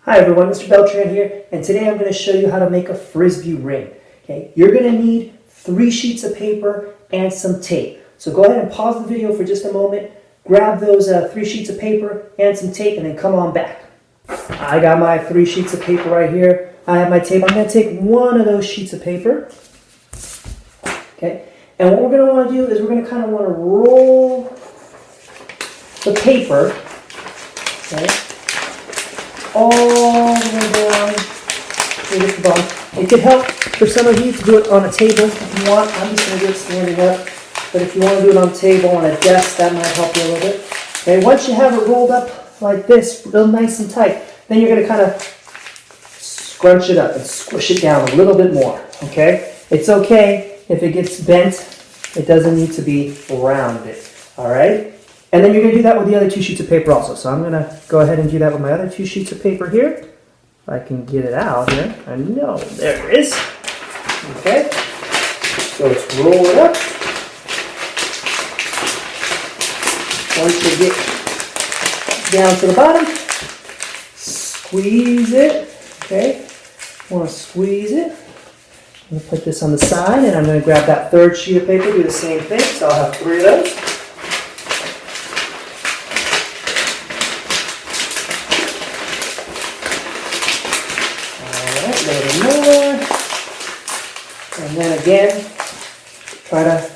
Hi everyone, Mr. Beltran here, and today I'm going to show you how to make a Frisbee ring. Okay, you're going to need 3 sheets of paper and some tape. So go ahead and pause the video for just a moment, grab those 3 sheets of paper and some tape, and then come on back. I got my 3 sheets of paper right here. I have my tape. I'm going to take one of those sheets of paper. Okay, and what we're going to want to do is we're going to kind of want to roll the paper, okay, all the way down to the bottom. It could help for some of you to do it on a table if you want. I'm just going to do it standing up, but if you want to do it on a table, on a desk, that might help you a little bit. Okay, once you have it rolled up like this, real nice and tight, then you're going to kind of scrunch it up and squish it down a little bit more. Okay, it's okay if it gets bent. It doesn't need to be rounded. All right. And then you're going to do that with the other 2 sheets of paper also. So I'm going to go ahead and do that with my other 2 sheets of paper here. If I can get it out here. I know. There it is. Okay. So let's roll it up. Once you get down to the bottom, squeeze it. Okay. Want to squeeze it. I'm going to put this on the side, and I'm going to grab that 3rd sheet of paper, do the same thing. So I'll have 3 of those. A little more, and then again, try to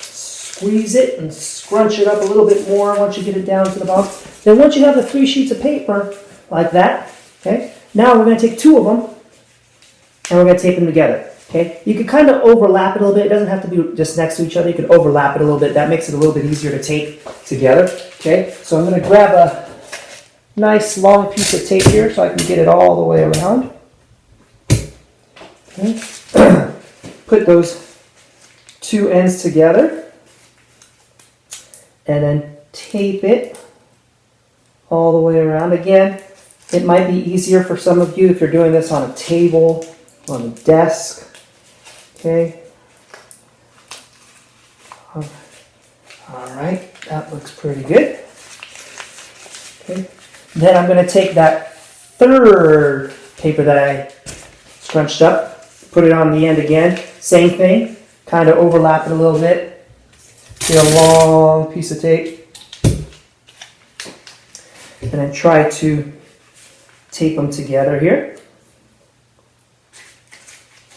squeeze it and scrunch it up a little bit more once you get it down to the bottom. Then once you have the 3 sheets of paper like that, okay, now we're going to take 2 of them and we're going to tape them together. Okay, you can kind of overlap it a little bit. It doesn't have to be just next to each other. You can overlap it a little bit. That makes it a little bit easier to tape together. Okay, so I'm going to grab a nice long piece of tape here so I can get it all the way around. Okay. Put those 2 ends together and then tape it all the way around. Again, it might be easier for some of you if you're doing this on a table, on a desk. Okay. All right, that looks pretty good. Okay. Then I'm going to take that 3rd paper that I scrunched up, put it on the end again, same thing, kind of overlap it a little bit, get a long piece of tape, and then try to tape them together here.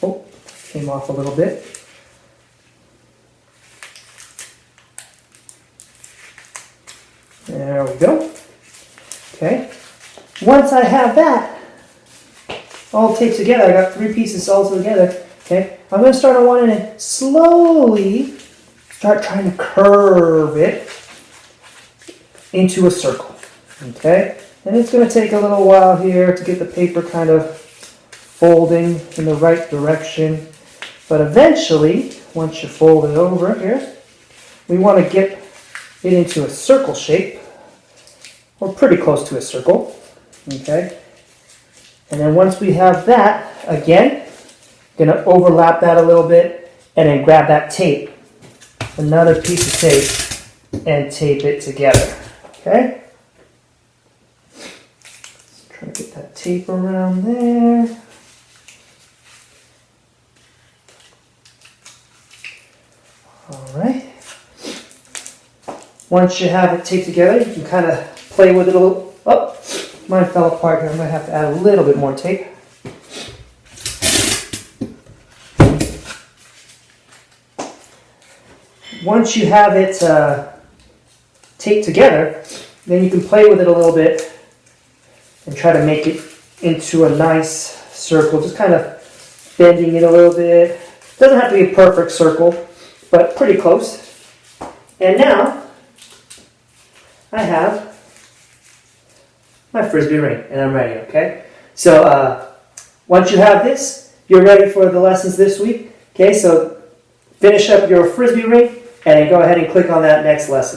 Oh, came off a little bit. There we go. Okay, once I have that all taped together, I got 3 pieces all together. Okay, I'm going to start on one end and slowly start trying to curve it into a circle. Okay, and it's going to take a little while here to get the paper kind of folding in the right direction. But eventually, once you fold it over here, we want to get it into a circle shape. We're pretty close to a circle, okay? And then once we have that, again, going to overlap that a little bit and then grab that tape, another piece of tape, and tape it together, okay? Let's try to get that tape around there. All right. Once you have it taped together, you can kind of play with it a little. Oh, mine fell apart here. I'm going to have to add a little bit more tape. Once you have it taped together, then you can play with it a little bit and try to make it into a nice circle. Just kind of bending it a little bit. Doesn't have to be a perfect circle, but pretty close. And now I have my Frisbee ring, and I'm ready, okay? So once you have this, you're ready for the lessons this week. Okay, so finish up your Frisbee ring, and then go ahead and click on that next lesson.